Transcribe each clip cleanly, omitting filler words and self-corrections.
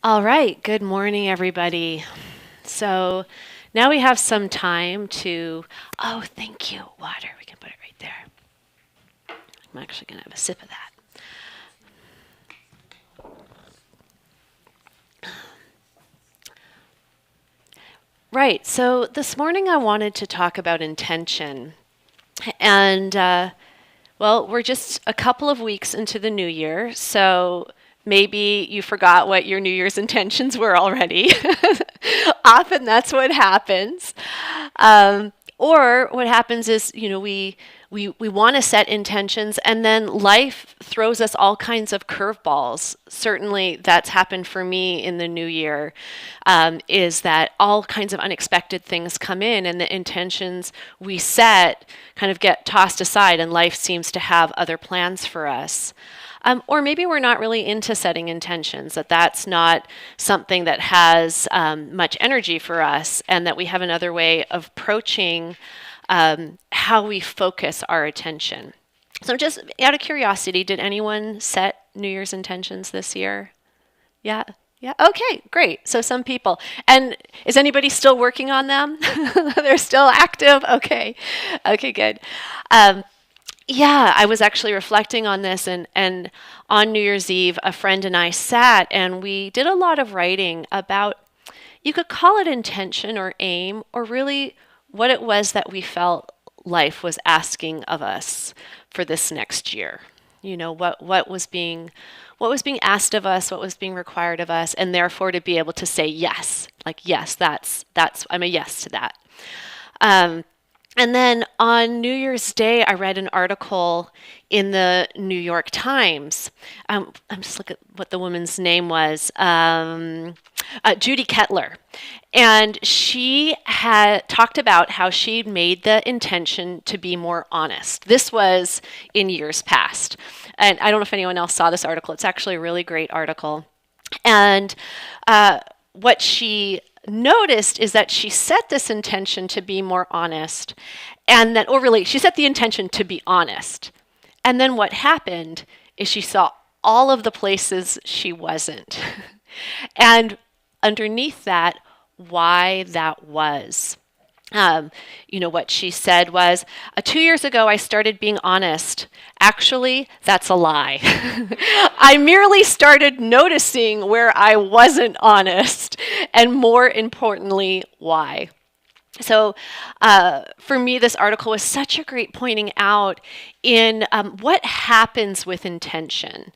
All right, good morning, everybody. So now we have some time to, oh, thank you, water. We can put it right there. I'm actually going to have a sip of that. Right, so this morning I wanted to talk about intention. And, well, we're just a couple of weeks into the new year, so maybe you forgot what your New Year's intentions were already. Often that's what happens. Or what happens is, we want to set intentions and then life throws us all kinds of curveballs. Certainly that's happened for me in the new year, is that all kinds of unexpected things come in and the intentions we set kind of get tossed aside and life seems to have other plans for us. Or maybe we're not really into setting intentions, that's not something that has much energy for us, and that we have another way of approaching how we focus our attention. So, just out of curiosity, did anyone set New Year's intentions this year? Yeah. Yeah. Okay, great. So some people. And is anybody still working on them? They're still active? Okay. Okay, good. Um, yeah, I was actually reflecting on this, and on New Year's Eve, a friend and I sat and we did a lot of writing about, you could call it intention or aim, or really what it was that we felt life was asking of us for this next year. What was being asked of us, what was being required of us, and therefore to be able to say yes, like yes, that's I'm a yes to that. Um, and then on New Year's Day, I read an article in the New York Times. I'm just looking at what the woman's name was. Judy Kettler. And she had talked about how she'd made the intention to be more honest. This was in years past. And I don't know if anyone else saw this article. It's actually a really great article. And what she noticed is that she set this intention to be more honest, and that, or really, she set the intention to be honest. And then what happened is she saw all of the places she wasn't. And underneath that, why that was. What she said was, 2 years ago, I started being honest. Actually, that's a lie. I merely started noticing where I wasn't honest, and more importantly, why. So for me, this article was such a great pointing out in what happens with intention,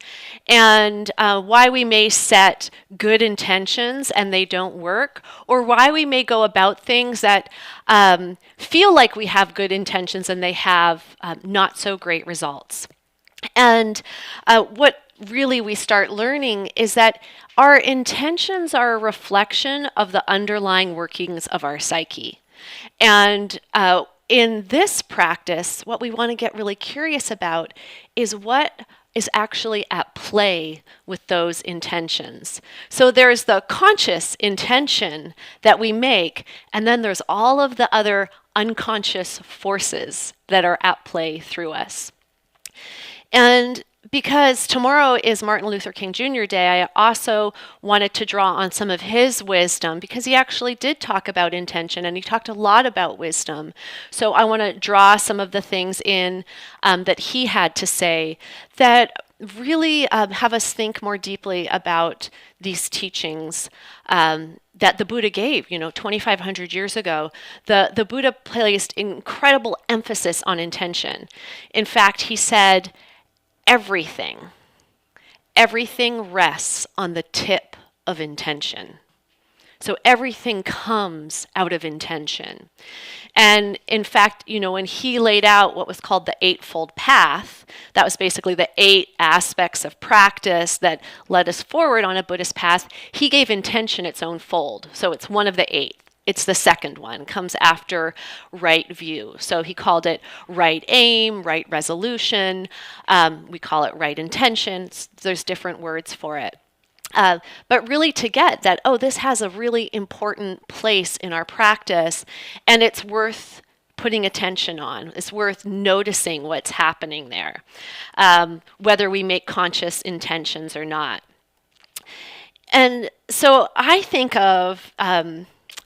and why we may set good intentions and they don't work, or why we may go about things that feel like we have good intentions and they have not so great results. And what really we start learning is that our intentions are a reflection of the underlying workings of our psyche. And in this practice, what we want to get really curious about is what is actually at play with those intentions. So there's the conscious intention that we make, and then there's all of the other unconscious forces that are at play through us. And because tomorrow is Martin Luther King Jr. Day, I also wanted to draw on some of his wisdom, because he actually did talk about intention and he talked a lot about wisdom. So I want to draw some of the things in that he had to say that really have us think more deeply about these teachings that the Buddha gave, 2,500 years ago. The Buddha placed incredible emphasis on intention. In fact, he said, everything rests on the tip of intention. So everything comes out of intention. And in fact, when he laid out what was called the Eightfold Path, that was basically the 8 aspects of practice that led us forward on a Buddhist path, he gave intention its own fold. So it's one of the 8. It's the second one, comes after right view. So he called it right aim, right resolution. We call it right intention. There's different words for it. But really to get that, this has a really important place in our practice, and it's worth putting attention on. It's worth noticing what's happening there, whether we make conscious intentions or not. And so I think of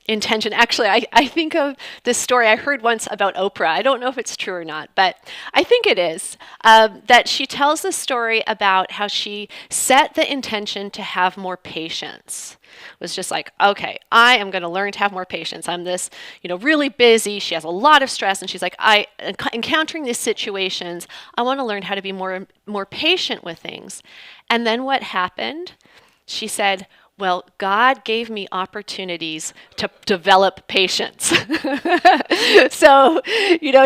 intention. Actually, I think of this story I heard once about Oprah. I don't know if it's true or not, but I think it is. That she tells the story about how she set the intention to have more patience. It was just like, okay, I am going to learn to have more patience. I'm this, really busy. She has a lot of stress, and she's like, encountering these situations, I want to learn how to be more patient with things. And then what happened? She said, well, God gave me opportunities to develop patience. So,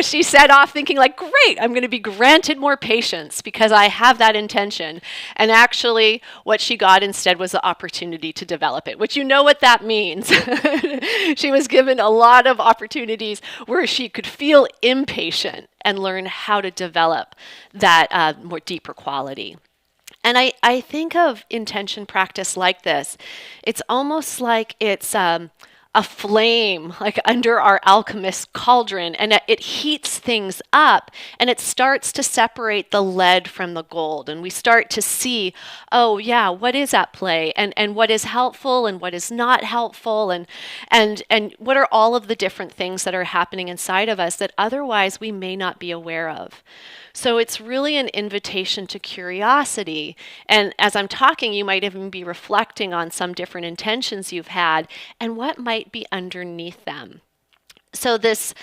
she set off thinking like, great, I'm going to be granted more patience because I have that intention. And actually, what she got instead was the opportunity to develop it, which you know what that means. She was given a lot of opportunities where she could feel impatient and learn how to develop that more deeper quality. And I think of intention practice like this. It's almost like it's a flame, like under our alchemist cauldron, and it heats things up, and it starts to separate the lead from the gold. And we start to see, oh yeah, what is at play, and what is helpful and what is not helpful, and what are all of the different things that are happening inside of us that otherwise we may not be aware of. So it's really an invitation to curiosity. And as I'm talking, you might even be reflecting on some different intentions you've had and what might be underneath them. So this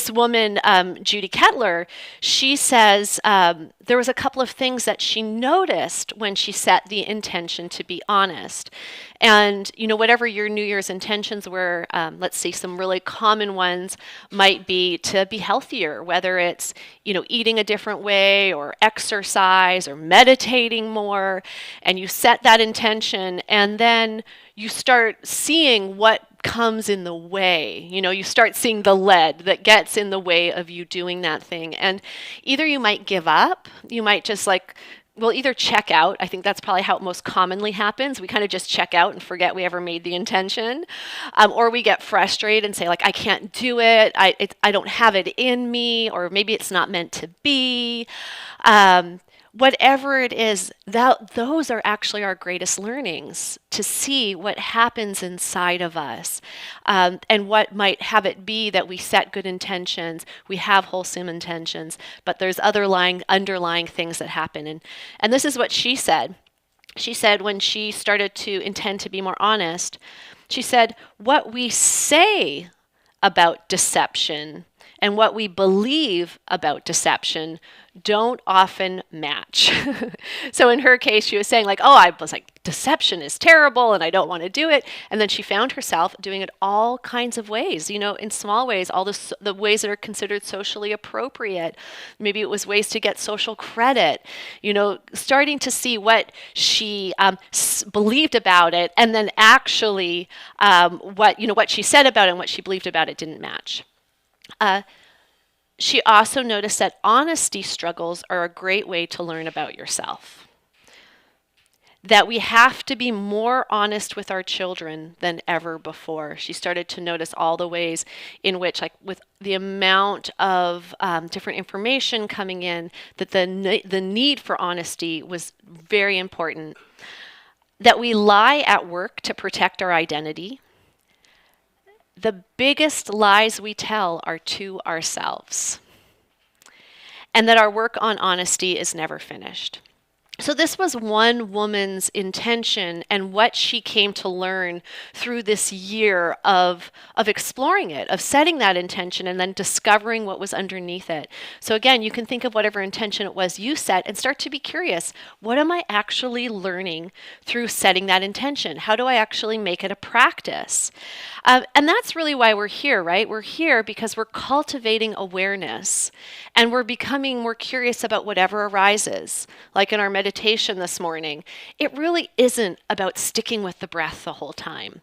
woman, Judy Kettler, she says there was a couple of things that she noticed when she set the intention to be honest. And, whatever your New Year's intentions were, let's see, some really common ones might be to be healthier, whether it's, eating a different way or exercise or meditating more. And you set that intention, and then you start seeing what comes in the way. You start seeing the lead that gets in the way of you doing that thing. And either you might give up, you might just either check out. I think that's probably how it most commonly happens. We kind of just check out and forget we ever made the intention. Or we get frustrated and say, I can't do it. I don't have it in me, or maybe it's not meant to be. Whatever it is, those are actually our greatest learnings, to see what happens inside of us, and what might have it be that we set good intentions, we have wholesome intentions, but there's underlying things that happen. And this is what she said. She said when she started to intend to be more honest, she said, what we say about deception and what we believe about deception don't often match. So in her case, she was saying I was deception is terrible and I don't want to do it. And then she found herself doing it all kinds of ways, in small ways, all the ways that are considered socially appropriate. Maybe it was ways to get social credit, starting to see what she believed about it, and then actually what she said about it and what she believed about it didn't match. She also noticed that honesty struggles are a great way to learn about yourself. That we have to be more honest with our children than ever before. She started to notice all the ways in which, with the amount of different information coming in, that the need for honesty was very important. That we lie at work to protect our identity. The biggest lies we tell are to ourselves. And that our work on honesty is never finished. So this was one woman's intention and what she came to learn through this year of exploring it, of setting that intention and then discovering what was underneath it. So again, you can think of whatever intention it was you set and start to be curious. What am I actually learning through setting that intention? How do I actually make it a practice? And that's really why we're here, right? We're here because we're cultivating awareness and we're becoming more curious about whatever arises. Like in our meditation this morning, it really isn't about sticking with the breath the whole time.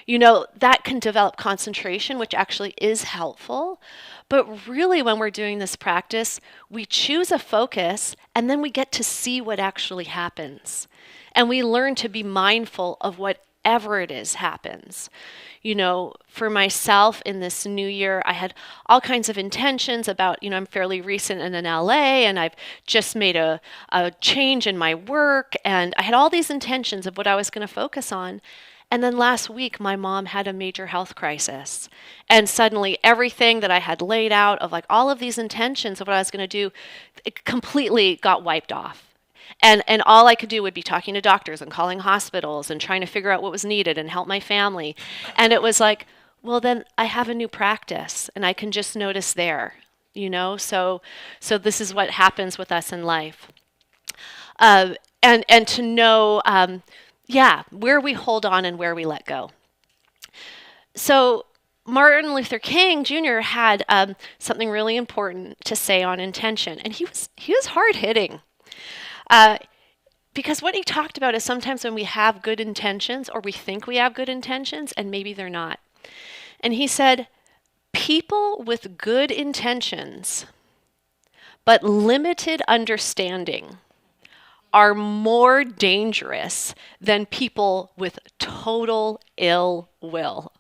That can develop concentration, which actually is helpful. But really, when we're doing this practice, we choose a focus and then we get to see what actually happens. And we learn to be mindful of whatever whatever it is happens. For myself in this new year, I had all kinds of intentions about, I'm fairly recent in LA, and I've just made a change in my work, and I had all these intentions of what I was going to focus on. And then last week, my mom had a major health crisis. And suddenly everything that I had laid out of like all of these intentions of what I was going to do, it completely got wiped off. And all I could do would be talking to doctors and calling hospitals and trying to figure out what was needed and help my family. And it was like, well, then I have a new practice and I can just notice there, So this is what happens with us in life. And to know, where we hold on and where we let go. So Martin Luther King Jr. had something really important to say on intention, and he was hard hitting. Because what he talked about is sometimes when we have good intentions or we think we have good intentions and maybe they're not. And he said, people with good intentions but limited understanding are more dangerous than people with total ill will.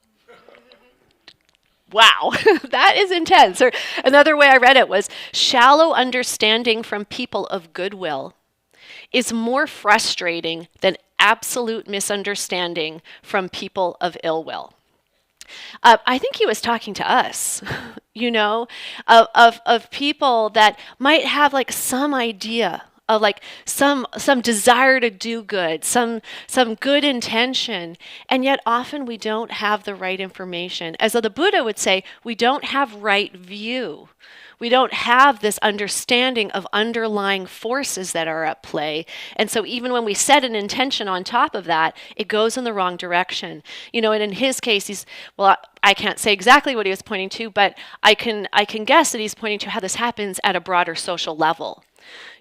Wow, that is intense. Or another way I read it was, shallow understanding from people of goodwill is more frustrating than absolute misunderstanding from people of ill will. I think he was talking to us, of people that might have like some idea of like some desire to do good, some good intention, and yet often we don't have the right information. As the Buddha would say, we don't have right view. We don't have this understanding of underlying forces that are at play. And so even when we set an intention on top of that, it goes in the wrong direction. And in his case, I can't say exactly what he was pointing to, but I can guess that he's pointing to how this happens at a broader social level.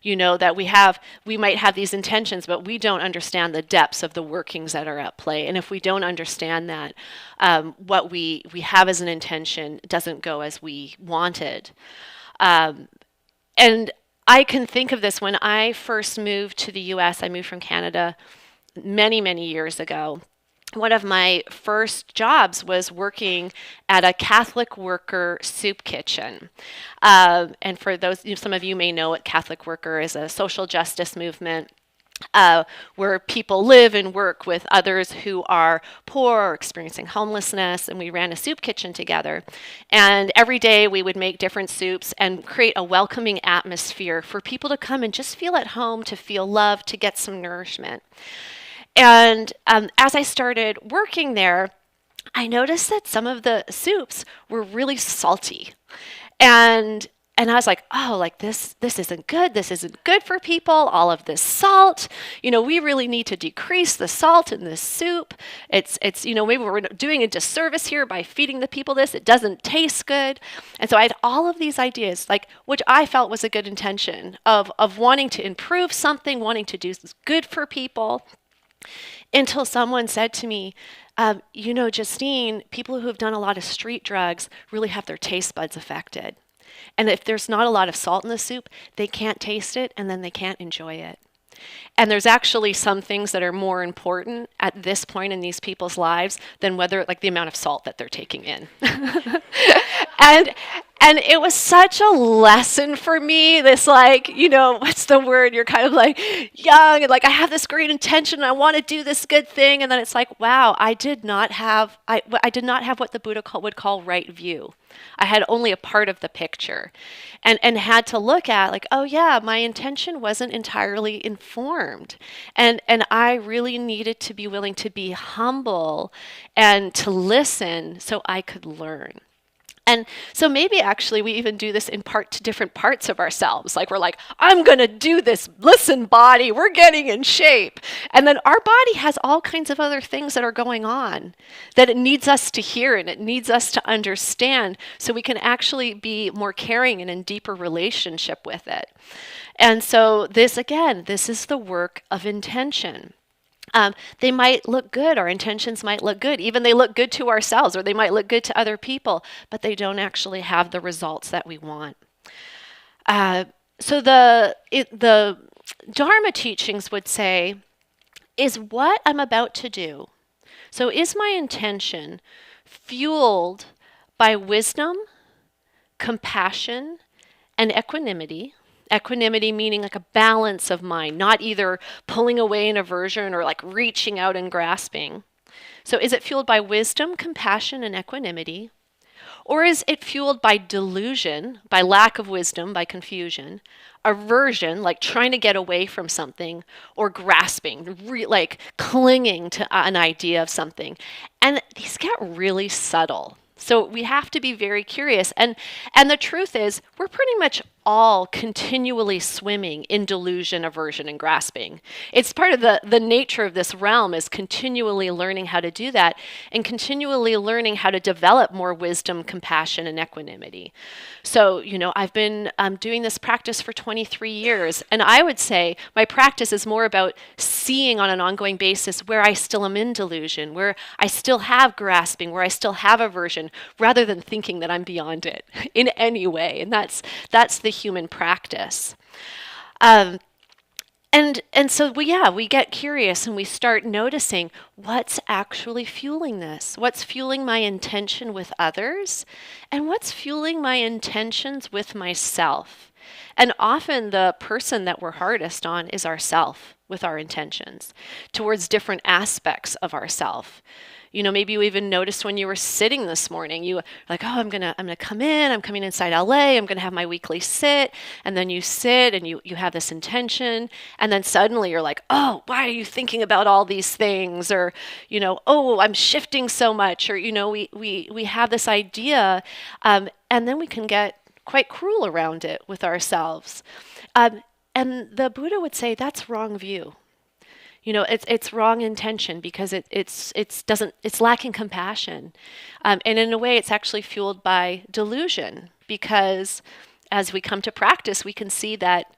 That we might have these intentions, but we don't understand the depths of the workings that are at play. And if we don't understand that, what we have as an intention doesn't go as we wanted. And I can think of this when I first moved to the US. I moved from Canada many, many years ago. One of my first jobs was working at a Catholic worker soup kitchen. And for those, some of you may know what Catholic worker is, a social justice movement where people live and work with others who are poor or experiencing homelessness. And we ran a soup kitchen together. And every day we would make different soups and create a welcoming atmosphere for people to come and just feel at home, to feel loved, to get some nourishment. And as I started working there, I noticed that some of the soups were really salty. And I was like, oh, like this isn't good. This isn't good for people. All of this salt, we really need to decrease the salt in this soup. It's maybe we're doing a disservice here by feeding the people this. It doesn't taste good. And so I had all of these ideas, like which I felt was a good intention of wanting to improve something, wanting to do good for people. Until someone said to me, Justine, people who have done a lot of street drugs really have their taste buds affected. And if there's not a lot of salt in the soup, they can't taste it and then they can't enjoy it. And there's actually some things that are more important at this point in these people's lives than whether, like, the amount of salt that they're taking in. And it was such a lesson for me, this, like, what's the word? You're kind of like young and like, I have this great intention and I want to do this good thing. And then it's like, wow, I did not have what the Buddha would call right view. I had only a part of the picture and had to look at like, oh yeah, my intention wasn't entirely informed. And I really needed to be willing to be humble and to listen so I could learn. And so maybe actually we even do this in part to different parts of ourselves. Like we're like, I'm going to do this. Listen, body, we're getting in shape. And then our body has all kinds of other things that are going on that it needs us to hear and it needs us to understand so we can actually be more caring and in deeper relationship with it. And so this is the work of intention. They might look good. Our intentions might look good. Even they look good to ourselves, or they might look good to other people, but they don't actually have the results that we want. So the Dharma teachings would say, is what I'm about to do So is my intention fueled by wisdom, compassion, and equanimity? Equanimity meaning like a balance of mind, not either pulling away in aversion or like reaching out and grasping. So is it fueled by wisdom, compassion, and equanimity? Or is it fueled by delusion, by lack of wisdom, by confusion, aversion, like trying to get away from something, or grasping, like clinging to an idea of something? And these get really subtle. So we have to be very curious. And the truth is, we're pretty much all continually swimming in delusion, aversion, and grasping. It's part of the nature of this realm is continually learning how to do that and continually learning how to develop more wisdom, compassion, and equanimity. So, I've been doing this practice for 23 years, and I would say my practice is more about seeing on an ongoing basis where I still am in delusion, where I still have grasping, where I still have aversion, rather than thinking that I'm beyond it in any way. And that's the human practice. And so we get curious and we start noticing what's actually fueling this. What's fueling my intention with others, and what's fueling my intentions with myself. And often the person that we're hardest on is ourself with our intentions towards different aspects of ourself. Maybe you even noticed when you were sitting this morning, you were like, oh, I'm gonna come in, I'm coming inside LA, I'm gonna have my weekly sit. And then you sit and you have this intention, and then suddenly you're like, oh, why are you thinking about all these things? Or, oh, I'm shifting so much, or, we have this idea, and then we can get quite cruel around it with ourselves. And the Buddha would say that's wrong view. It's wrong intention because it's lacking compassion, and in a way, it's actually fueled by delusion. Because as we come to practice, we can see that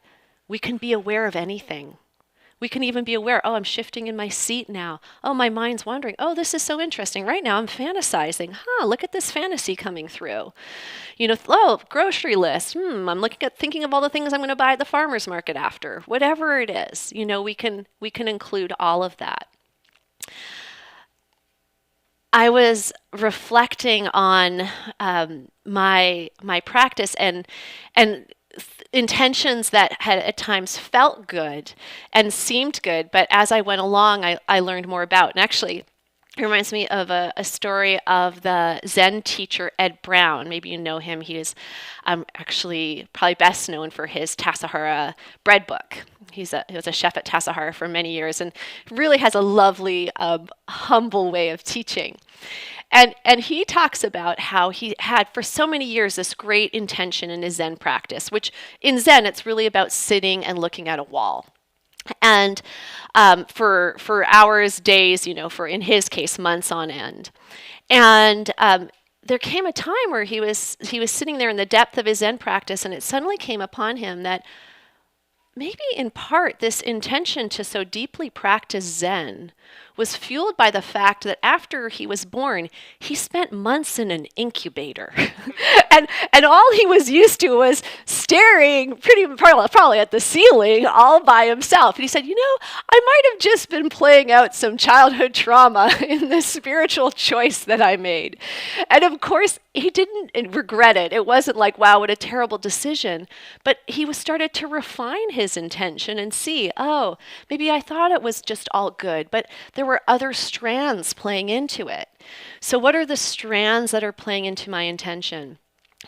we can be aware of anything. We can even be aware, oh, I'm shifting in my seat now. Oh, my mind's wandering. Oh, this is so interesting. Right now I'm fantasizing. Look at this fantasy coming through. Oh, grocery list. I'm thinking of all the things I'm going to buy at the farmer's market after. Whatever it is, we can include all of that. I was reflecting on my practice and intentions that had at times felt good and seemed good, but as I went along, I learned more about. And actually, it reminds me of a story of the Zen teacher Ed Brown. Maybe you know him. He is actually probably best known for his Tassajara bread book. He was a chef at Tassajara for many years and really has a lovely, humble way of teaching. And he talks about how he had for so many years this great intention in his Zen practice, which in Zen, it's really about sitting and looking at a wall. And for hours, days, for in his case, months on end. And there came a time where he was sitting there in the depth of his Zen practice, and it suddenly came upon him that maybe in part this intention to so deeply practice Zen was fueled by the fact that after he was born, he spent months in an incubator. and all he was used to was staring probably at the ceiling all by himself. And he said, I might have just been playing out some childhood trauma in this spiritual choice that I made. And of course, he didn't regret it. It wasn't like, wow, what a terrible decision. But he started to refine his intention and see, oh, maybe I thought it was just all good, but there were other strands playing into it. So what are the strands that are playing into my intention?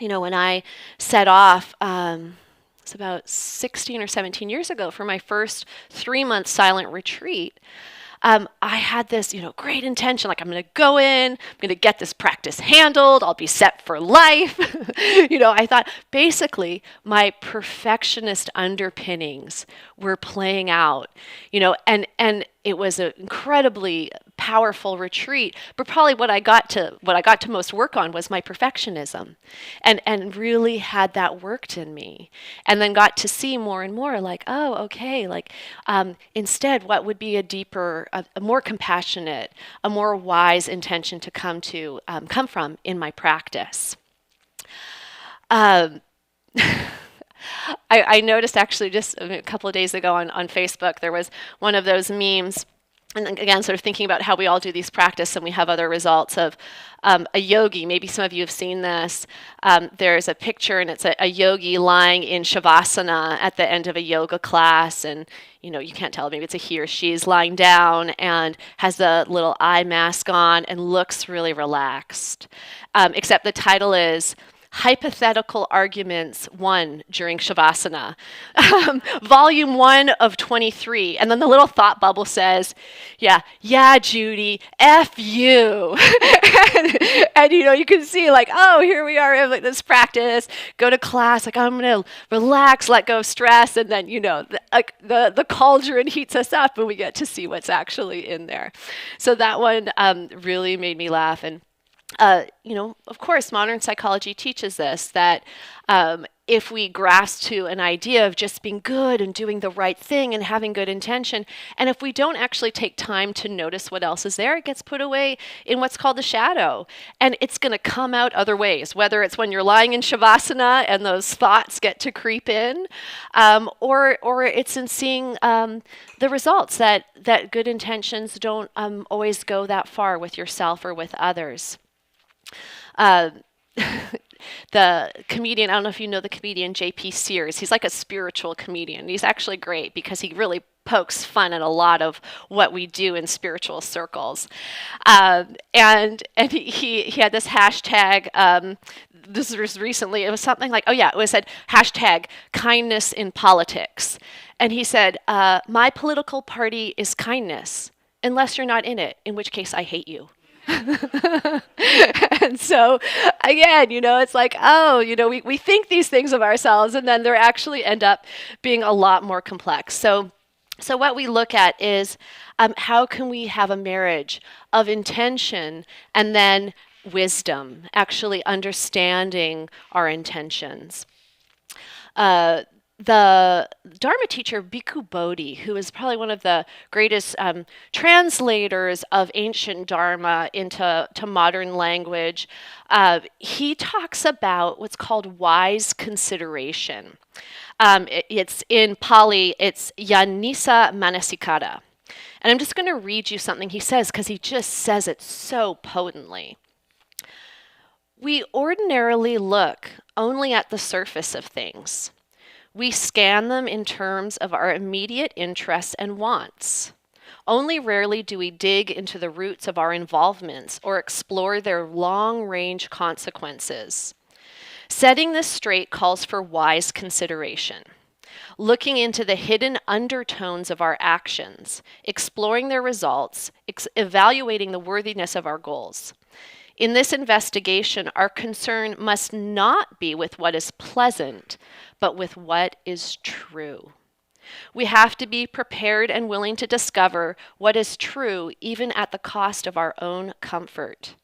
When I set off, it's about 16 or 17 years ago for my first 3-month silent retreat, I had this, great intention, like I'm going to go in, I'm going to get this practice handled, I'll be set for life. I thought basically my perfectionist underpinnings were playing out, and it was an incredibly powerful retreat. But probably what I got to most work on was my perfectionism, and really had that worked in me, and then got to see more and more like, oh, okay, like instead, what would be a deeper, a more compassionate, a more wise intention to come from in my practice. I noticed actually just a couple of days ago on Facebook, there was one of those memes and again, sort of thinking about how we all do these practice and we have other results of a yogi. Maybe some of you have seen this. There's a picture and it's a yogi lying in shavasana at the end of a yoga class. And, you can't tell, maybe it's a he or she's lying down and has a little eye mask on and looks really relaxed. Except the title is Hypothetical Arguments 1 during Shavasana, volume 1 of 23. And then the little thought bubble says, yeah, Judy, F you. and you can see like, oh, here we are in like this practice, go to class, like I'm going to relax, let go of stress. And then, the cauldron heats us up and we get to see what's actually in there. So that one really made me laugh. And of course, modern psychology teaches this, that if we grasp to an idea of just being good and doing the right thing and having good intention, and if we don't actually take time to notice what else is there, it gets put away in what's called the shadow. And it's going to come out other ways, whether it's when you're lying in shavasana and those thoughts get to creep in, or it's in seeing the results that good intentions don't always go that far with yourself or with others. The comedian, I don't know if you know the comedian J.P. Sears. He's like a spiritual comedian. He's actually great because he really pokes fun at a lot of what we do in spiritual circles. And he had this hashtag. This was recently. It was something like, it was said hashtag kindness in politics. And he said, my political party is kindness, unless you're not in it, in which case I hate you. And so again, it's like, we think these things of ourselves and then they actually end up being a lot more complex. So what we look at is how can we have a marriage of intention and then wisdom, actually understanding our intentions. The Dharma teacher, Bhikkhu Bodhi, who is probably one of the greatest translators of ancient Dharma into modern language, he talks about what's called wise consideration. It's in Pali, it's Yanisa Manasikara. And I'm just going to read you something he says because he just says it so potently. We ordinarily look only at the surface of things. We scan them in terms of our immediate interests and wants. Only rarely do we dig into the roots of our involvements or explore their long-range consequences. Setting this straight calls for wise consideration. Looking into the hidden undertones of our actions, exploring their results, evaluating the worthiness of our goals. In this investigation, our concern must not be with what is pleasant, but with what is true. We have to be prepared and willing to discover what is true even at the cost of our own comfort.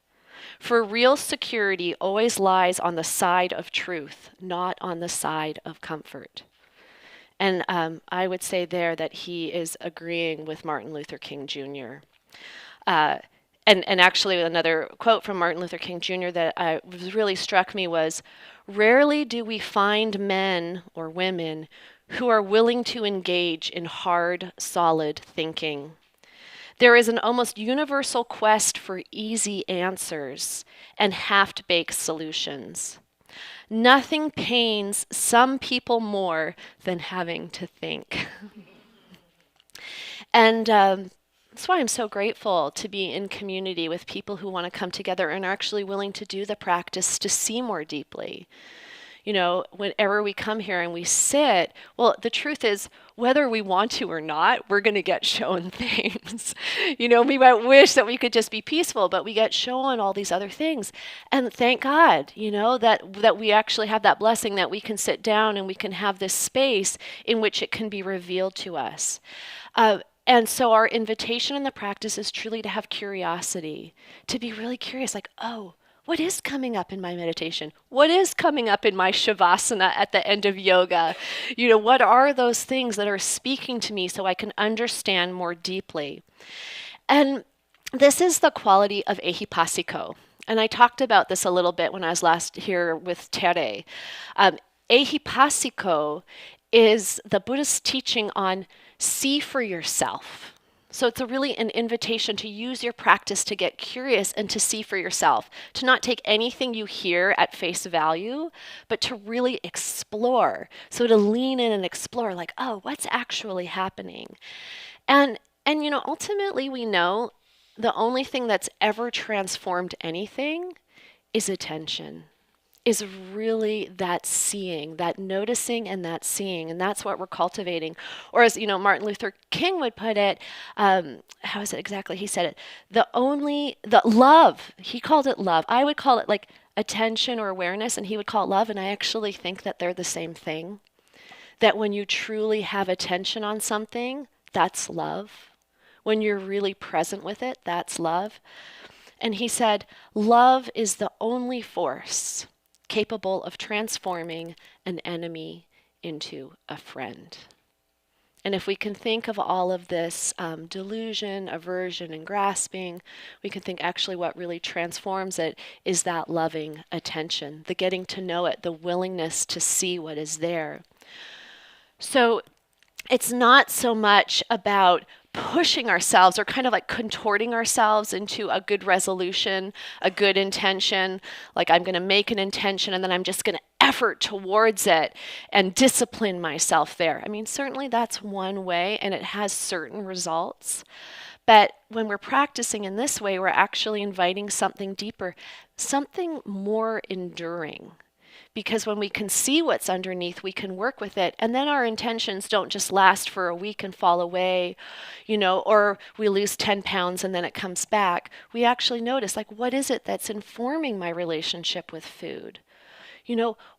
For real security always lies on the side of truth, not on the side of comfort. And I would say there that he is agreeing with Martin Luther King Jr. And actually another quote from Martin Luther King Jr. that really struck me was, rarely do we find men or women who are willing to engage in hard, solid thinking. There is an almost universal quest for easy answers and half-baked solutions. Nothing pains some people more than having to think. And that's why I'm so grateful to be in community with people who want to come together and are actually willing to do the practice to see more deeply. Whenever we come here and we sit, well, the truth is, whether we want to or not, we're going to get shown things. We might wish that we could just be peaceful, but we get shown all these other things. And thank God, that we actually have that blessing that we can sit down and we can have this space in which it can be revealed to us. And so our invitation in the practice is truly to have curiosity, to be really curious, like, oh, what is coming up in my meditation? What is coming up in my shavasana at the end of yoga? What are those things that are speaking to me so I can understand more deeply? And this is the quality of ehipassiko. And I talked about this a little bit when I was last here with Tere. Ehipassiko is the Buddhist teaching on see for yourself. So it's really an invitation to use your practice to get curious and to see for yourself, to not take anything you hear at face value, but to really explore. So to lean in and explore, like, oh, what's actually happening? And ultimately we know the only thing that's ever transformed anything is attention, is really that seeing, that noticing and that seeing. And that's what we're cultivating. Or as, Martin Luther King would put it, how is it exactly? He said it, the love, he called it love. I would call it like attention or awareness, and he would call it love. And I actually think that they're the same thing. That when you truly have attention on something, that's love. When you're really present with it, that's love. And he said, love is the only force capable of transforming an enemy into a friend. And if we can think of all of this delusion, aversion, and grasping, we can think actually what really transforms it is that loving attention, the getting to know it, the willingness to see what is there. So it's not so much about pushing ourselves or kind of like contorting ourselves into a good resolution, a good intention, like I'm going to make an intention and then I'm just going to effort towards it and discipline myself there. I mean, certainly that's one way and it has certain results. But when we're practicing in this way, we're actually inviting something deeper, something more enduring. Because when we can see what's underneath, we can work with it. And then our intentions don't just last for a week and fall away, or we lose 10 pounds and then it comes back. We actually notice, like, what is it that's informing my relationship with food?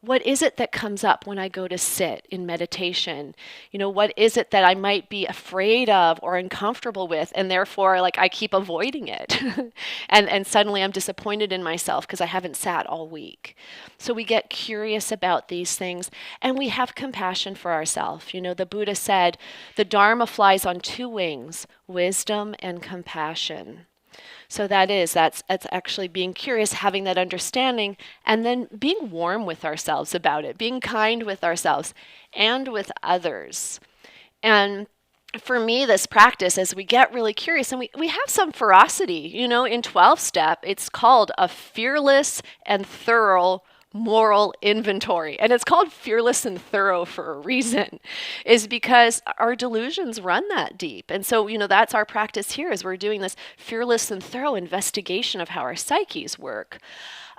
What is it that comes up when I go to sit in meditation? What is it that I might be afraid of or uncomfortable with, and therefore, like, I keep avoiding it. and suddenly I'm disappointed in myself because I haven't sat all week. So we get curious about these things, and we have compassion for ourselves. The Buddha said, the Dharma flies on two wings, wisdom and compassion. So that's actually being curious, having that understanding, and then being warm with ourselves about it, being kind with ourselves and with others. And for me, this practice, as we get really curious, and we have some ferocity, in 12-step, it's called a fearless and thorough moral inventory. And it's called fearless and thorough for a reason, is because our delusions run that deep. And so, that's our practice here, is we're doing this fearless and thorough investigation of how our psyches work.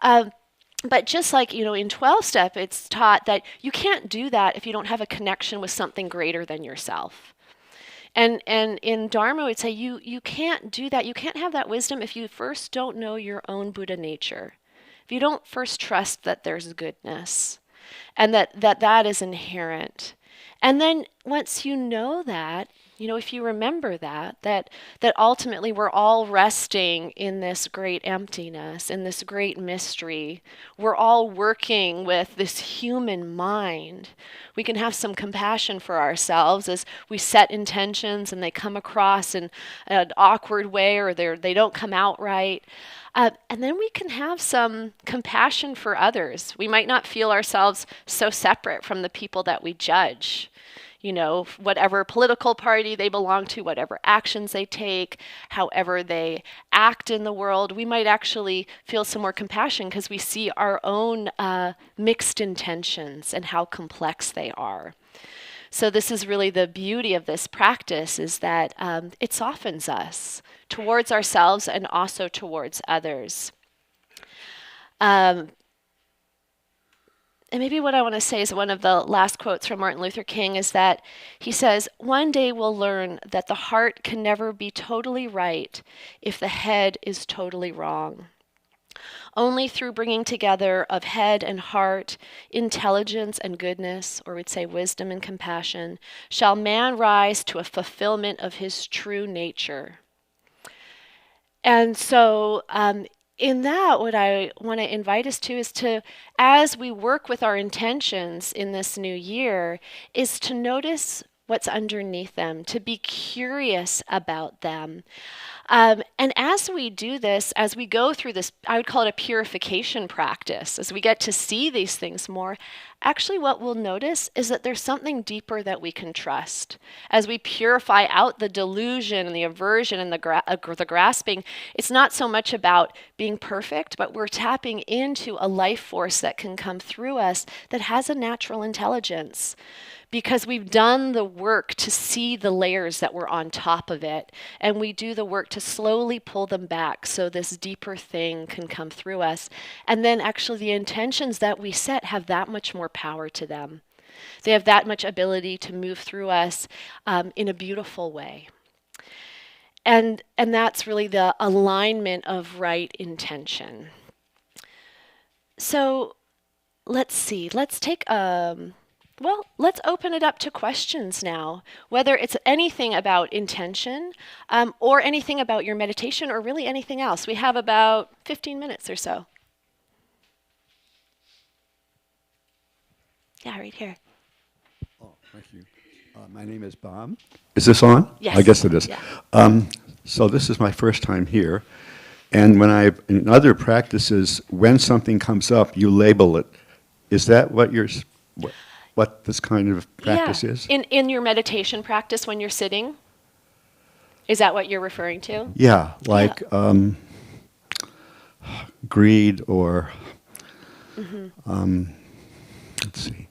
But just like, in 12-step, it's taught that you can't do that if you don't have a connection with something greater than yourself. And in Dharma, we'd say you can't do that. You can't have that wisdom if you first don't know your own Buddha nature. If you don't first trust that there's goodness and that is inherent. And then once you know that, if you remember that ultimately we're all resting in this great emptiness, in this great mystery. We're all working with this human mind. We can have some compassion for ourselves as we set intentions and they come across in an awkward way or they don't come out right. And then we can have some compassion for others. We might not feel ourselves so separate from the people that we judge. Whatever political party they belong to, whatever actions they take, however they act in the world, we might actually feel some more compassion because we see our own mixed intentions and how complex they are. So this is really the beauty of this practice, is that it softens us towards ourselves and also towards others. And maybe what I want to say is one of the last quotes from Martin Luther King is that he says, "One day we'll learn that the heart can never be totally right if the head is totally wrong. Only through bringing together of head and heart, intelligence and goodness, or we'd say wisdom and compassion, shall man rise to a fulfillment of his true nature." And so in that, what I want to invite us to is to, as we work with our intentions in this new year, is to notice what's underneath them, to be curious about them. And as we do this, as we go through this, I would call it a purification practice, as we get to see these things more, actually what we'll notice is that there's something deeper that we can trust. As we purify out the delusion and the aversion and the grasping, it's not so much about being perfect, but we're tapping into a life force that can come through us that has a natural intelligence, because we've done the work to see the layers that were on top of it, and we do the work to slowly pull them back so this deeper thing can come through us. And then actually the intentions that we set have that much more power to them. They have that much ability to move through us in a beautiful way. And that's really the alignment of right intention. So let's see, let's take let's open it up to questions now, whether it's anything about intention or anything about your meditation or really anything else. We have about 15 minutes or so. Yeah, right here. Oh, thank you. My name is Bob. Is this on? Yes. I guess it is. Yeah. So this is my first time here. And in other practices, when something comes up, you label it. Is that what what this kind of practice is? In your meditation practice when you're sitting? Is that what you're referring to? Yeah, like greed or, let's see.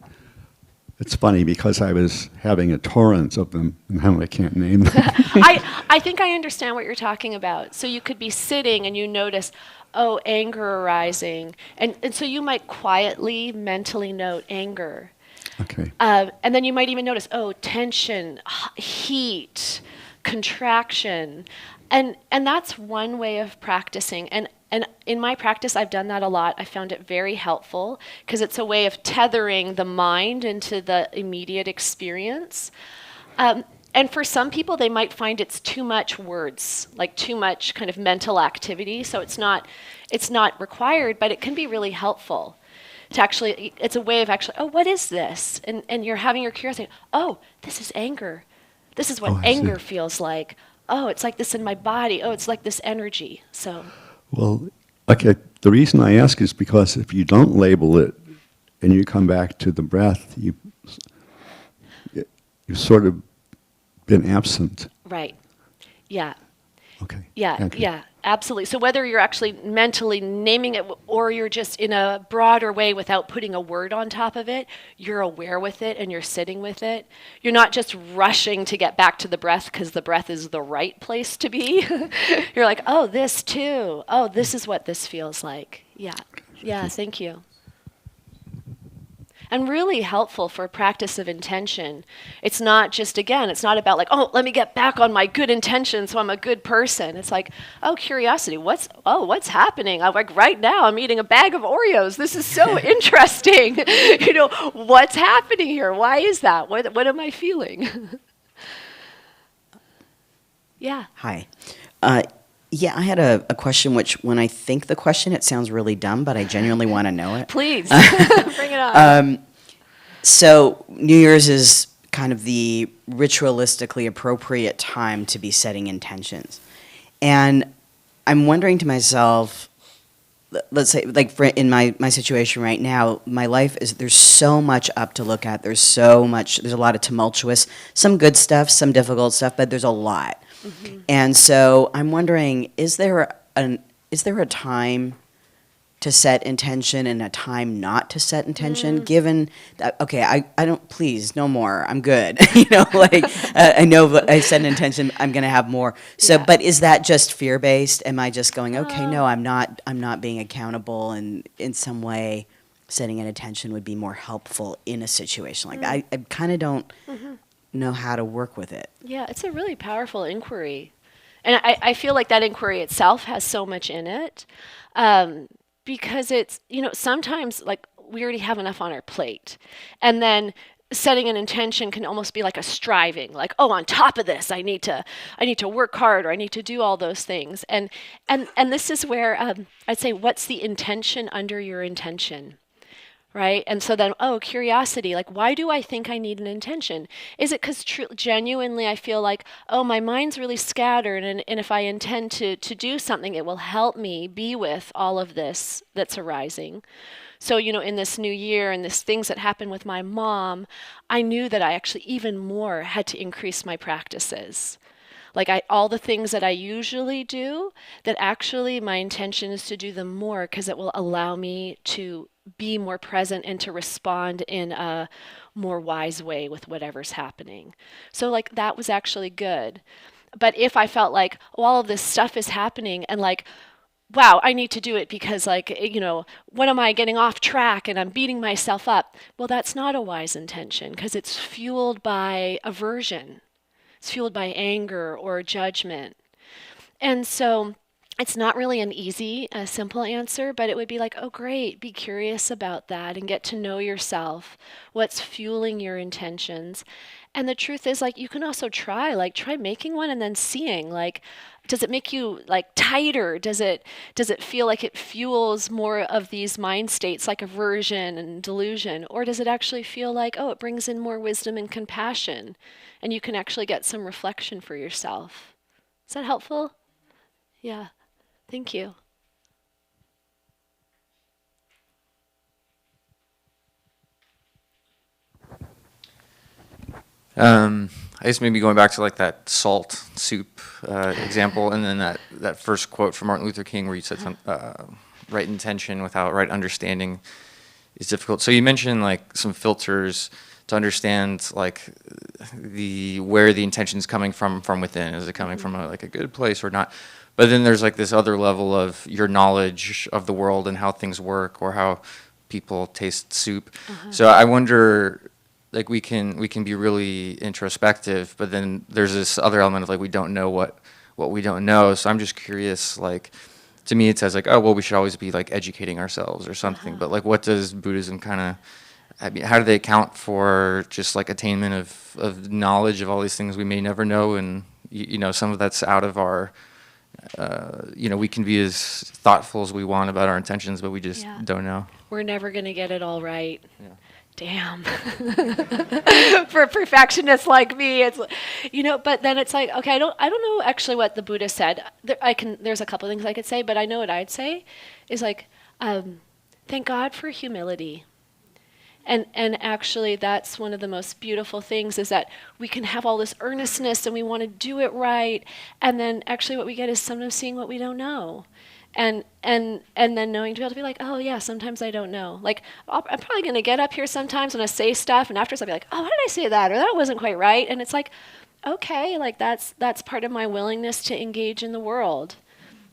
It's funny because I was having a torrent of them, and now I can't name them. I think I understand what you're talking about. So you could be sitting and you notice, oh, anger arising. And so you might quietly, mentally note anger. Okay. And then you might even notice, oh, tension, heat, contraction. And that's one way of practicing. And in my practice, I've done that a lot. I found it very helpful because it's a way of tethering the mind into the immediate experience. And for some people, they might find it's too much words, like too much kind of mental activity. So it's not required, but it can be really helpful. To actually, it's a way of actually, oh, what is this? And you're having your curiosity. Oh, this is anger. This is what anger feels like. Oh, it's like this in my body. Oh, it's like this energy. So. Well, okay. The reason I ask is because if you don't label it and you come back to the breath, you've sort of been absent. Right. Yeah. Okay. Yeah, absolutely. So whether you're actually mentally naming it or you're just in a broader way without putting a word on top of it, you're aware with it and you're sitting with it. You're not just rushing to get back to the breath because the breath is the right place to be. You're like, oh, this too. Oh, this is what this feels like. Yeah. Yeah, thank you. And really helpful for a practice of intention. It's not just, again, it's not about like, oh, let me get back on my good intention so I'm a good person. It's like, oh, curiosity, what's happening? I'm like, right now I'm eating a bag of Oreos. This is so interesting. What's happening here? Why is that? What am I feeling? Yeah. Hi. Yeah, I had a question which, when I think the question, it sounds really dumb, but I genuinely want to know it. Please, bring it on. So New Year's is kind of the ritualistically appropriate time to be setting intentions. And I'm wondering to myself, let's say, like in my situation right now, my life is, there's so much up to look at. There's a lot of tumultuous, some good stuff, some difficult stuff, but there's a lot. Mm-hmm. And so I'm wondering, is there a time to set intention and a time not to set intention, given that, okay, I don't, please, no more, I'm good. I know I set an intention, I'm going to have more. So, yeah. But is that just fear-based? Am I just going, okay, no, I'm not being accountable, and in some way setting an intention would be more helpful in a situation like that? I kind of don't know how to work with it. Yeah, it's a really powerful inquiry. And I feel like that inquiry itself has so much in it. Because it's, sometimes like we already have enough on our plate. And then setting an intention can almost be like a striving, like, oh, on top of this, I need to work hard, or I need to do all those things. And this is where I'd say, what's the intention under your intention? right? And so then, oh, curiosity, like, why do I think I need an intention? Is it because genuinely I feel like, oh, my mind's really scattered, and if I intend to do something, it will help me be with all of this that's arising? So, in this new year and this things that happened with my mom, I knew that I actually even more had to increase my practices. Like all the things that I usually do, that actually my intention is to do them more because it will allow me to be more present and to respond in a more wise way with whatever's happening. So like that was actually good. But if I felt like, oh, all of this stuff is happening and like, wow, I need to do it because like, when am I getting off track and I'm beating myself up? Well, that's not a wise intention because it's fueled by aversion. It's fueled by anger or judgment. And so it's not really an easy, simple answer, but it would be like, oh, great, be curious about that and get to know yourself, what's fueling your intentions. And the truth is, like, you can also try making one and then seeing, like, does it make you like tighter? Does it feel like it fuels more of these mind states like aversion and delusion? Or does it actually feel like, oh, it brings in more wisdom and compassion and you can actually get some reflection for yourself? Is that helpful? Yeah. Thank you. I guess maybe going back to like that salt soup example, and then that first quote from Martin Luther King where you said right intention without right understanding is difficult. So you mentioned like some filters to understand like where the intention is coming from within. Is it coming from like a good place or not? But then there's like this other level of your knowledge of the world and how things work or how people taste soup. So I wonder, like we can be really introspective, but then there's this other element of like we don't know what we don't know. So I'm just curious, like to me it says like, oh well, we should always be like educating ourselves or something. But like what does Buddhism kind of, I mean, how do they account for just like attainment of knowledge of all these things we may never know, and some of that's out of our we can be as thoughtful as we want about our intentions, but we just don't know. We're never going to get it all right. Yeah. Damn. For perfectionists like me, it's but then it's like, okay, I don't know actually what the Buddha said. There's a couple things I could say, but I know what I'd say is like, thank God for humility. And actually that's one of the most beautiful things is that we can have all this earnestness and we want to do it right, and then actually what we get is sometimes seeing what we don't know. And then knowing to be able to be like, oh yeah, sometimes I don't know. Like I'm probably going to get up here sometimes when I say stuff, and afterwards I'll be like, oh, why did I say that? Or that wasn't quite right. And it's like, okay, like that's part of my willingness to engage in the world.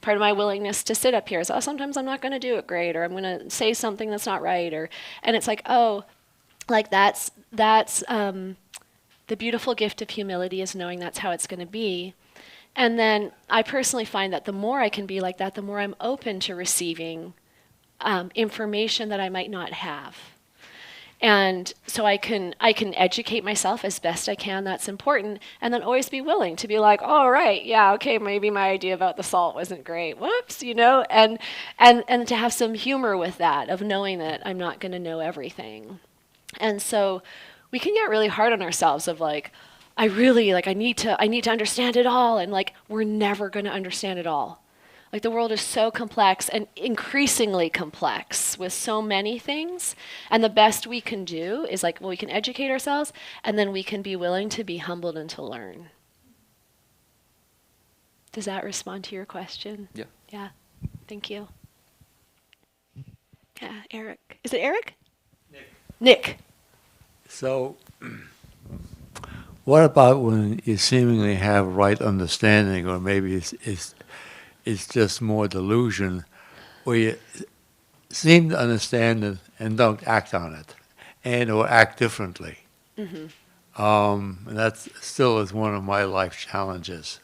Part of my willingness to sit up here is, oh, sometimes I'm not going to do it great, or I'm going to say something that's not right, and it's like, oh, like that's the beautiful gift of humility is knowing that's how it's going to be. And then I personally find that the more I can be like that, the more I'm open to receiving information that I might not have. And so I can educate myself as best I can. That's important. And then always be willing to be like, oh, right, yeah, okay, maybe my idea about the salt wasn't great. Whoops, and to have some humor with that, of knowing that I'm not going to know everything. And so we can get really hard on ourselves of like, I need to understand it all, and like we're never going to understand it all. Like the world is so complex and increasingly complex with so many things, and the best we can do is like, well, we can educate ourselves, and then we can be willing to be humbled and to learn. Does that respond to your question? Yeah. Yeah. Thank you. Yeah, Eric. Is it Eric? Nick. So, what about when you seemingly have right understanding, or maybe it's just more delusion, where you seem to understand it and don't act on it, and or act differently? And that still is one of my life challenges.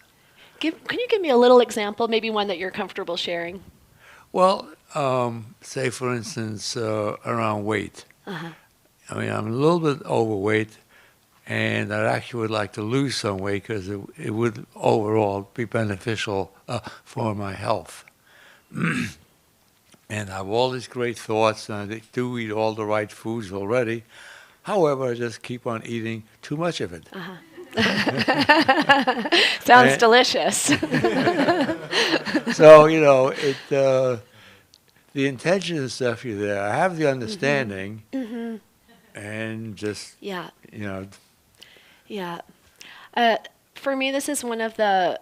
Can you give me a little example, maybe one that you're comfortable sharing? Well, say for instance, around weight. I mean, I'm a little bit overweight, and I actually would like to lose some weight because it would overall be beneficial for my health. and I have all these great thoughts, and I do eat all the right foods already. However, I just keep on eating too much of it. Sounds And- delicious. So, the intention and stuff is there. I have the understanding, and just, Yeah. you know, Yeah. For me, this is one of the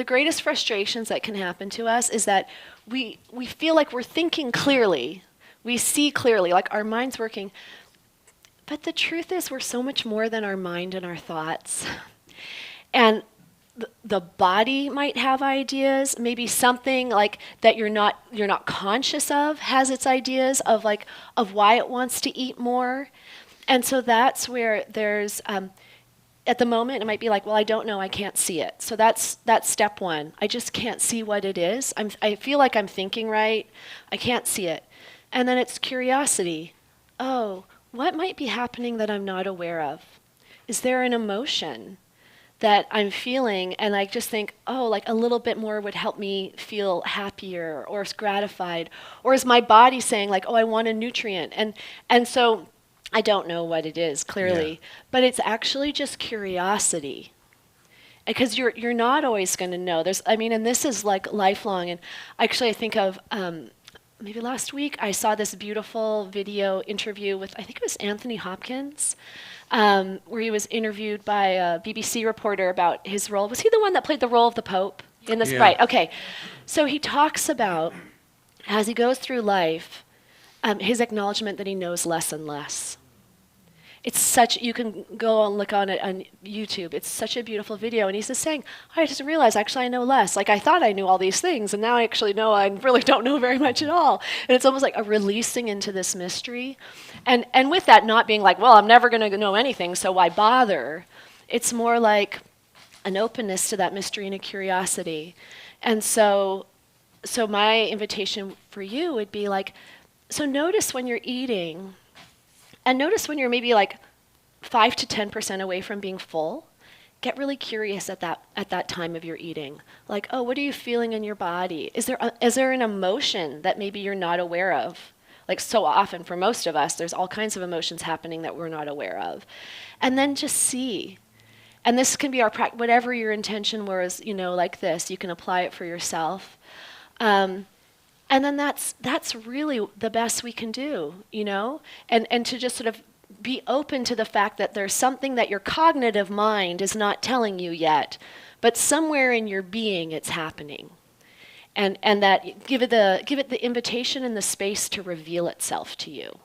greatest frustrations that can happen to us is that we feel like we're thinking clearly. We see clearly, like our mind's working. But the truth is we're so much more than our mind and our thoughts. And the body might have ideas, maybe something like that you're not conscious of has its ideas of why it wants to eat more. And so that's where there's at the moment it might be like, well, I don't know, I can't see it. So that's step one. I just can't see what it is. I feel like I'm thinking right. I can't see it. And then it's curiosity. Oh, what might be happening that I'm not aware of? Is there an emotion that I'm feeling and I just think, oh, like a little bit more would help me feel happier or gratified? Or is my body saying like, oh, I want a nutrient? And so I don't know what it is clearly, but it's actually just curiosity. Because you're not always going to know. And this is like lifelong. And actually I think of maybe last week I saw this beautiful video interview with, I think it was Anthony Hopkins, where he was interviewed by a BBC reporter about his role. Was he the one that played the role of the Pope in this? Yeah. Right, okay. So he talks about, as he goes through life, his acknowledgement that he knows less and less. It's such, you can go and look on it on YouTube. It's such a beautiful video. And he's just saying, I just realized actually I know less. Like I thought I knew all these things, and now I actually know I really don't know very much at all. And it's almost like a releasing into this mystery. And with that not being like, well, I'm never going to know anything, so why bother? It's more like an openness to that mystery and a curiosity. And so my invitation for you would be like, so notice when you're eating. And notice when you're maybe like 5 to 10% away from being full, get really curious at that time of your eating. Like, oh, what are you feeling in your body? Is there an emotion that maybe you're not aware of? Like so often for most of us, there's all kinds of emotions happening that we're not aware of. And then just see. And this can be our practice, whatever your intention was, like this, you can apply it for yourself. And then that's really the best we can do, and to just sort of be open to the fact that there's something that your cognitive mind is not telling you yet, but somewhere in your being it's happening. And that give it the invitation and the space to reveal itself to you.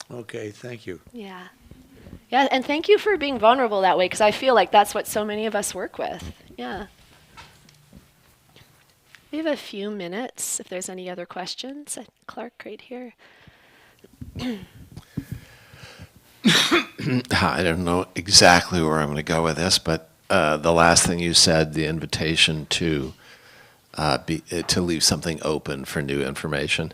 Okay, thank you. Yeah. Yeah, and thank you for being vulnerable that way, because I feel like that's what so many of us work with. Yeah. We have a few minutes if there's any other questions. Clark, right here. I don't know exactly where I'm going to go with this, but the last thing you said, the invitation to leave something open for new information.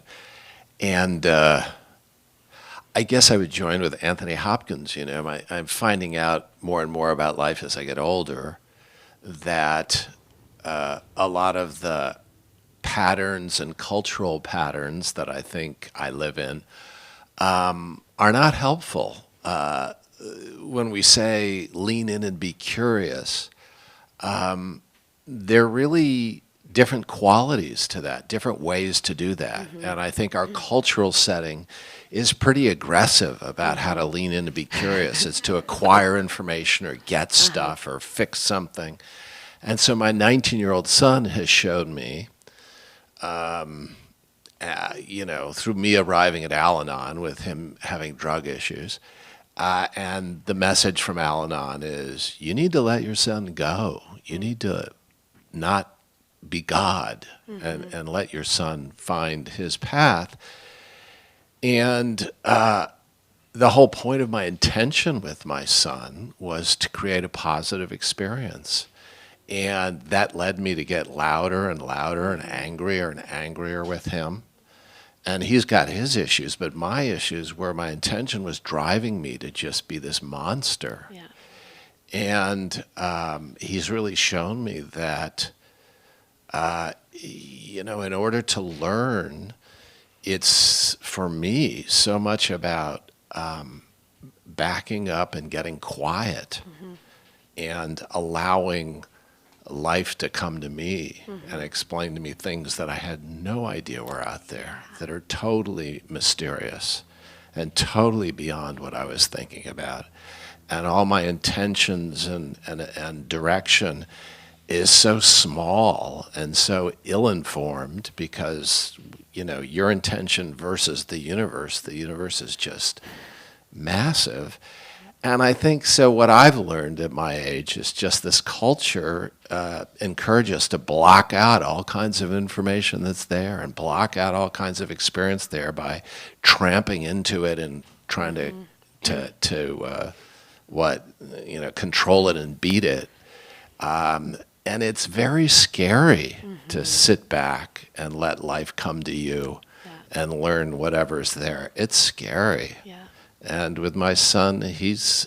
And I guess I would join with Anthony Hopkins. I'm finding out more and more about life as I get older, that a lot of the patterns and cultural patterns that I think I live in are not helpful. When we say lean in and be curious, there are really different qualities to that, different ways to do that. Mm-hmm. And I think our cultural setting is pretty aggressive about how to lean in and be curious. It's to acquire information or get stuff or fix something. And so my 19-year-old son has showed me, through me arriving at Al-Anon with him having drug issues, and the message from Al-Anon is, you need to let your son go. You need to not be God, and let your son find his path. And the whole point of my intention with my son was to create a positive experience. And that led me to get louder and louder and angrier with him. And he's got his issues, but my issues were my intention was driving me to just be this monster. Yeah. And he's really shown me that, in order to learn, it's, for me, so much about backing up and getting quiet and allowing life to come to me and explain to me things that I had no idea were out there, that are totally mysterious and totally beyond what I was thinking about. And all my intentions and direction is so small and so ill-informed because, your intention versus the universe is just massive. And I think so what I've learned at my age is just this culture encourages us to block out all kinds of information that's there and block out all kinds of experience there by tramping into it and trying to control it and beat it. And it's very scary to sit back and let life come to you and learn whatever's there. It's scary. Yeah. And with my son, he's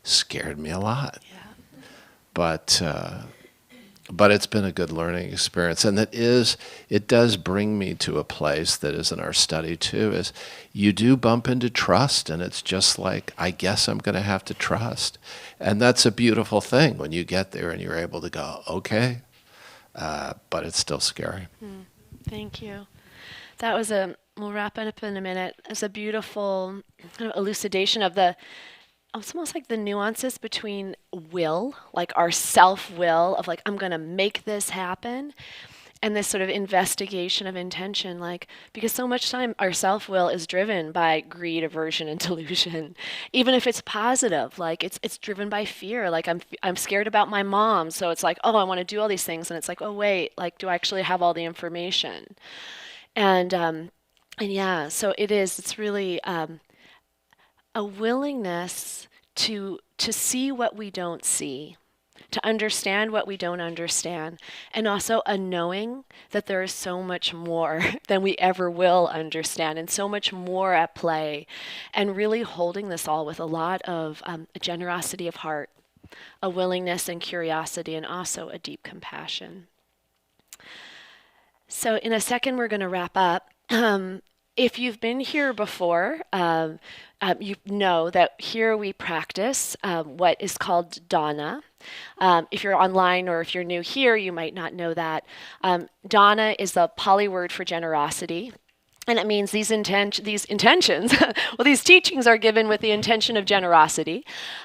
scared me a lot. Yeah. But it's been a good learning experience. And it does bring me to a place that is in our study too, is you do bump into trust, and it's just like, I guess I'm going to have to trust. And that's a beautiful thing when you get there and you're able to go, okay, but it's still scary. Thank you. That was we'll wrap it up in a minute. It's a beautiful kind of elucidation of it's almost like the nuances between will, like our self-will of like, I'm going to make this happen, and this sort of investigation of intention, like, because so much time our self-will is driven by greed, aversion, and delusion. Even if it's positive, like it's driven by fear. Like I'm scared about my mom, so it's like, oh, I want to do all these things, and it's like, oh wait, like, do I actually have all the information? And yeah, so it's really a willingness to see what we don't see, to understand what we don't understand, and also a knowing that there is so much more than we ever will understand, and so much more at play, and really holding this all with a lot of a generosity of heart, a willingness and curiosity, and also a deep compassion. So in a second, we're going to wrap up. If you've been here before, you know that here we practice what is called dharma. If you're online or if you're new here, you might not know that. Dharma is the Pali word for generosity. And it means these intentions, well, these teachings are given with the intention of generosity,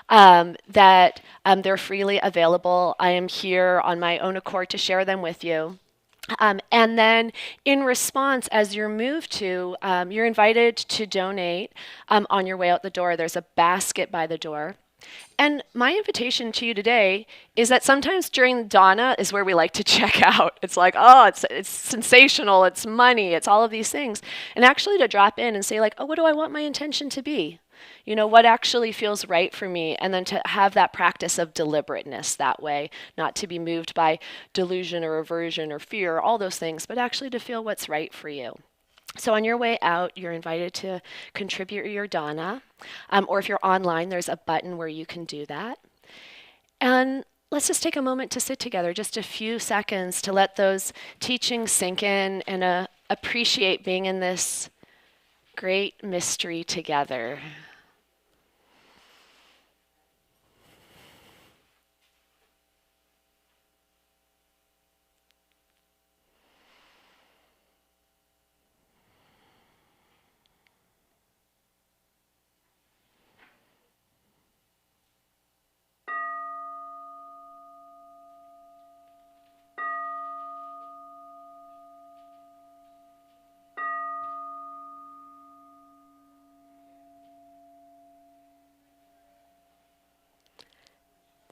that they're freely available. I am here on my own accord to share them with you. And then in response, as you're moved to, you're invited to donate on your way out the door. There's a basket by the door. And my invitation to you today is that sometimes during dana is where we like to check out. It's like, oh, it's sensational, it's money, it's all of these things. And actually to drop in and say like, oh, what do I want my intention to be? What actually feels right for me, and then to have that practice of deliberateness that way, not to be moved by delusion or aversion or fear, all those things, but actually to feel what's right for you. So on your way out, you're invited to contribute your dana, or if you're online, there's a button where you can do that. And let's just take a moment to sit together, just a few seconds to let those teachings sink in and appreciate being in this great mystery together.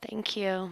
Thank you.